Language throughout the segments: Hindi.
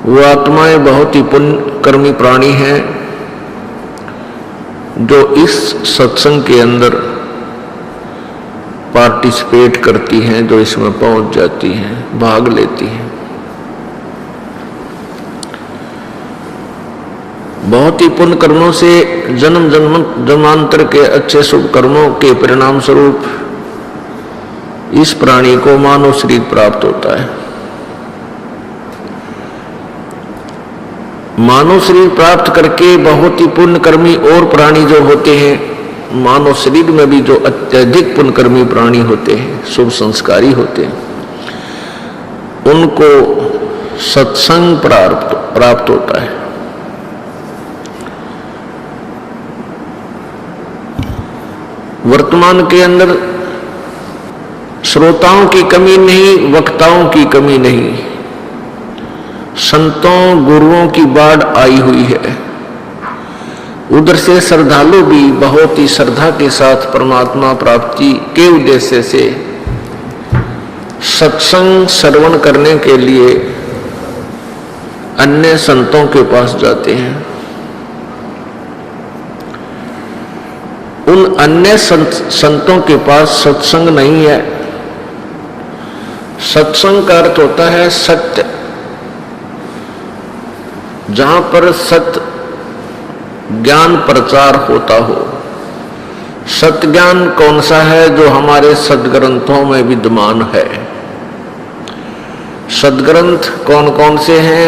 वो आत्माएं बहुत ही पुण्य कर्मी प्राणी हैं जो इस सत्संग के अंदर पार्टिसिपेट करती हैं, जो इसमें पहुंच जाती हैं, भाग लेती हैं। बहुत ही पुण्य कर्मों से जन्म जन्मांतर के अच्छे शुभ कर्मों के परिणाम स्वरूप इस प्राणी को मानव शरीर प्राप्त होता है। मानव शरीर प्राप्त करके बहुत ही पुण्यकर्मी और प्राणी जो होते हैं, मानव शरीर में भी जो अत्यधिक पुण्यकर्मी प्राणी होते हैं, शुभ संस्कारी होते हैं, उनको सत्संग प्राप्त होता है। वर्तमान के अंदर श्रोताओं की कमी नहीं, वक्ताओं की कमी नहीं, संतों गुरुओं की बाढ़ आई हुई है। उधर से श्रद्धालु भी बहुत ही श्रद्धा के साथ परमात्मा प्राप्ति के उद्देश्य से सत्संग श्रवण करने के लिए अन्य संतों के पास जाते हैं। उन अन्य संतों के पास सत्संग नहीं है। सत्संग का अर्थ होता है सत्य, जहां पर सत्य ज्ञान प्रचार होता हो। सत्य ज्ञान कौन सा है? जो हमारे सदग्रंथों में विद्यमान है। सदग्रंथ कौन कौन से हैं?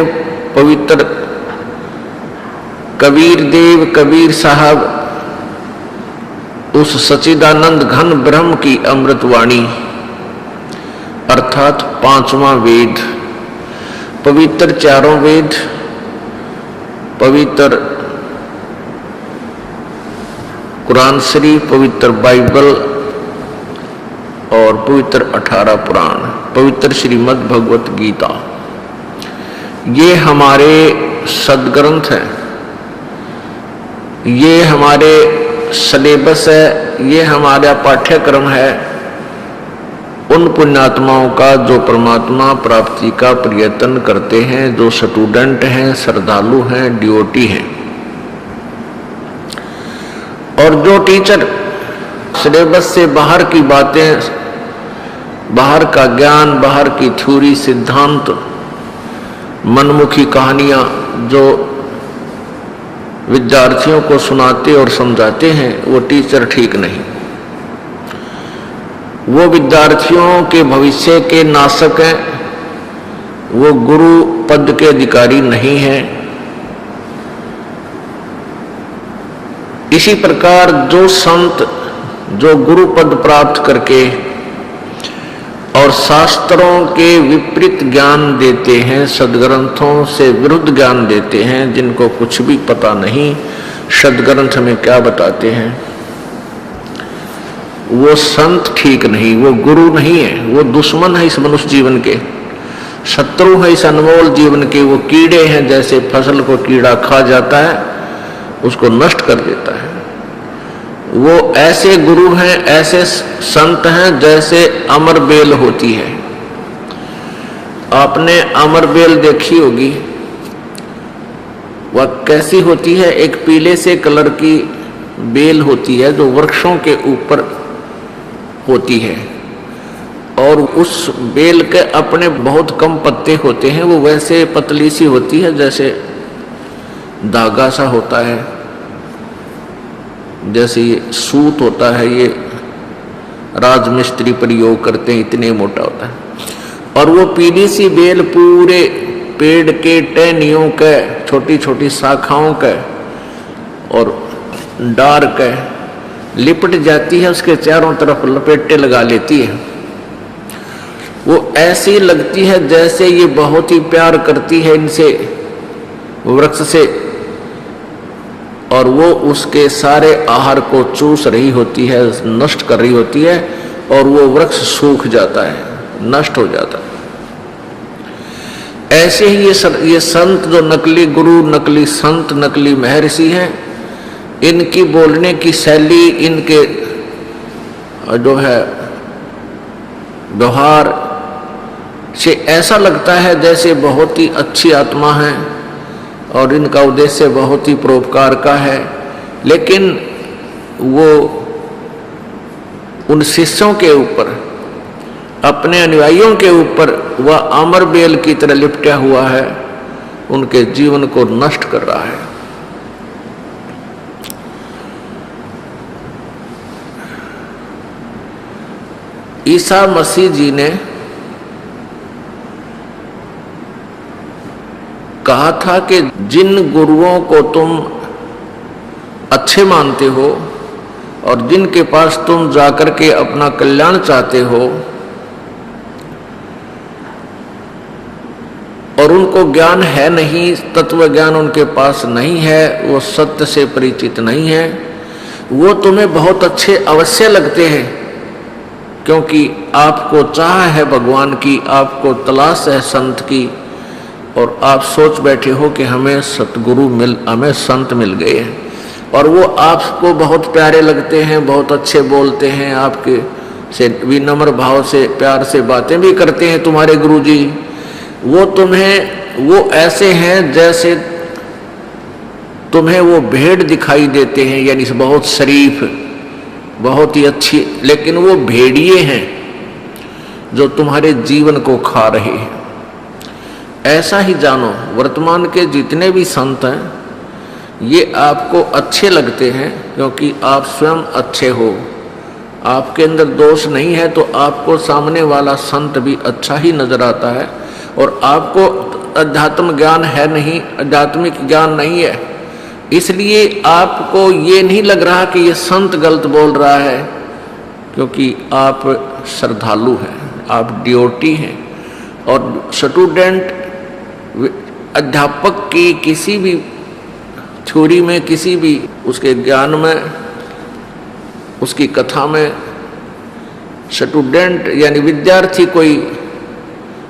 पवित्र कबीर देव कबीर साहब उस सच्चिदानंद घन ब्रह्म की अमृतवाणी अर्थात पांचवां वेद, पवित्र चारों वेद, पवित्र कुरान शरीफ, पवित्र बाइबल और पवित्र 18 पुराण, पवित्र श्रीमद् भगवत गीता, ये हमारे सदग्रंथ हैं। ये हमारे सिलेबस है, ये हमारा पाठ्यक्रम है उन पुण्यात्माओं का जो परमात्मा प्राप्ति का प्रयत्न करते हैं, जो स्टूडेंट हैं, श्रद्धालु हैं, डिवोटी हैं। और जो टीचर सिलेबस से बाहर की बातें, बाहर का ज्ञान, बाहर की थ्योरी, सिद्धांत, मनमुखी कहानियां जो विद्यार्थियों को सुनाते और समझाते हैं, वो टीचर ठीक नहीं। वो विद्यार्थियों के भविष्य के नाशक हैं, वो गुरु पद के अधिकारी नहीं हैं। इसी प्रकार जो संत जो गुरु पद प्राप्त करके और शास्त्रों के विपरीत ज्ञान देते हैं, सदग्रंथों से विरुद्ध ज्ञान देते हैं, जिनको कुछ भी पता नहीं सदग्रंथ में क्या बताते हैं, वो संत ठीक नहीं, वो गुरु नहीं है, वो दुश्मन है इस मनुष्य जीवन के, शत्रु है इस अनमोल जीवन के। वो कीड़े हैं, जैसे फसल को कीड़ा खा जाता है, उसको नष्ट कर देता है। वो ऐसे गुरु हैं, ऐसे संत हैं जैसे अमर बेल होती है। आपने अमर बेल देखी होगी, वह कैसी होती है? एक पीले से कलर की बेल होती है जो वृक्षों के ऊपर होती है, और उस बेल के अपने बहुत कम पत्ते होते हैं। वो वैसे पतली सी होती है जैसे धागा सा होता है, जैसे ये सूत होता है, ये राजमिस्त्री प्रयोग करते हैं, इतने मोटा होता है। और वो पीली सी बेल पूरे पेड़ के टहनियों के, छोटी छोटी शाखाओं के और डार के लिपट जाती है, उसके चारों तरफ लपेटे लगा लेती है। वो ऐसी लगती है जैसे ये बहुत ही प्यार करती है इनसे, वृक्ष से, और वो उसके सारे आहार को चूस रही होती है, नष्ट कर रही होती है, और वो वृक्ष सूख जाता है, नष्ट हो जाता है। ऐसे ही ये संत जो नकली गुरु, नकली संत, नकली महर्षि हैं, इनकी बोलने की शैली, इनके जो है व्यवहार, से ऐसा लगता है जैसे बहुत ही अच्छी आत्मा है और इनका उद्देश्य बहुत ही परोपकार का है, लेकिन वो उन शिष्यों के ऊपर, अपने अनुयायियों के ऊपर वह अमर बेल की तरह लिपटा हुआ है, उनके जीवन को नष्ट कर रहा है। ईसा मसीह जी ने कहा था कि जिन गुरुओं को तुम अच्छे मानते हो और जिनके पास तुम जाकर के अपना कल्याण चाहते हो और उनको ज्ञान है नहीं, तत्व ज्ञान उनके पास नहीं है, वो सत्य से परिचित नहीं है, वो तुम्हें बहुत अच्छे अवश्य लगते हैं, क्योंकि आपको चाह है भगवान की, आपको तलाश है संत की, और आप सोच बैठे हो कि हमें हमें संत मिल गए हैं, और वो आपको बहुत प्यारे लगते हैं, बहुत अच्छे बोलते हैं, आपके से विनम्र भाव से प्यार से बातें भी करते हैं तुम्हारे गुरुजी। वो ऐसे हैं जैसे तुम्हें वो भेड़ दिखाई देते हैं, यानी बहुत शरीफ, बहुत ही अच्छी, लेकिन वो भेड़िए हैं जो तुम्हारे जीवन को खा रहे हैं। ऐसा ही जानो, वर्तमान के जितने भी संत हैं ये आपको अच्छे लगते हैं क्योंकि आप स्वयं अच्छे हो, आपके अंदर दोष नहीं है, तो आपको सामने वाला संत भी अच्छा ही नजर आता है। और आपको अध्यात्म ज्ञान है नहीं, आध्यात्मिक ज्ञान नहीं है, इसलिए आपको ये नहीं लग रहा कि ये संत गलत बोल रहा है, क्योंकि आप श्रद्धालु हैं, आप ड्यूटी हैं। और स्टूडेंट अध्यापक की किसी भी थ्योरी में, किसी भी उसके ज्ञान में, उसकी कथा में स्टूडेंट यानी विद्यार्थी कोई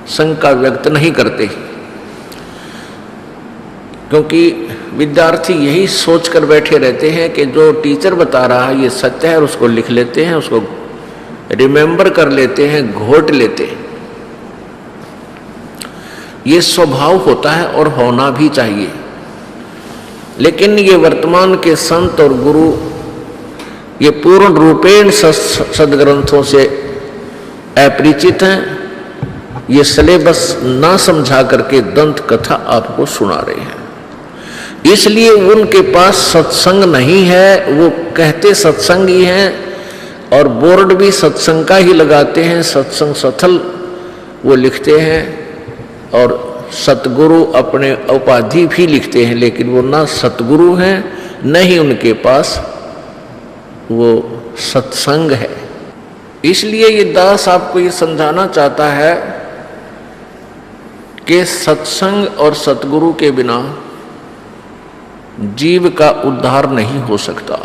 शंका व्यक्त नहीं करते, क्योंकि विद्यार्थी यही सोच कर बैठे रहते हैं कि जो टीचर बता रहा है ये सत्य है, और उसको लिख लेते हैं, उसको रिमेंबर कर लेते हैं, घोट लेते हैं। ये स्वभाव होता है और होना भी चाहिए, लेकिन ये वर्तमान के संत और गुरु ये पूर्ण रूपेण सदग्रंथों से अपरिचित हैं। ये सिलेबस ना समझा करके दंत कथा आपको सुना रहे हैं, इसलिए उनके पास सत्संग नहीं है। वो कहते सत्संग ही हैं और बोर्ड भी सत्संग का ही लगाते हैं, सत्संग सथल वो लिखते हैं, और सतगुरु अपने उपाधि भी लिखते हैं, लेकिन वो ना सतगुरु हैं, न ही उनके पास वो सत्संग है। इसलिए ये दास आपको ये समझाना चाहता है कि सत्संग और सतगुरु के बिना जीव का उद्धार नहीं हो सकता।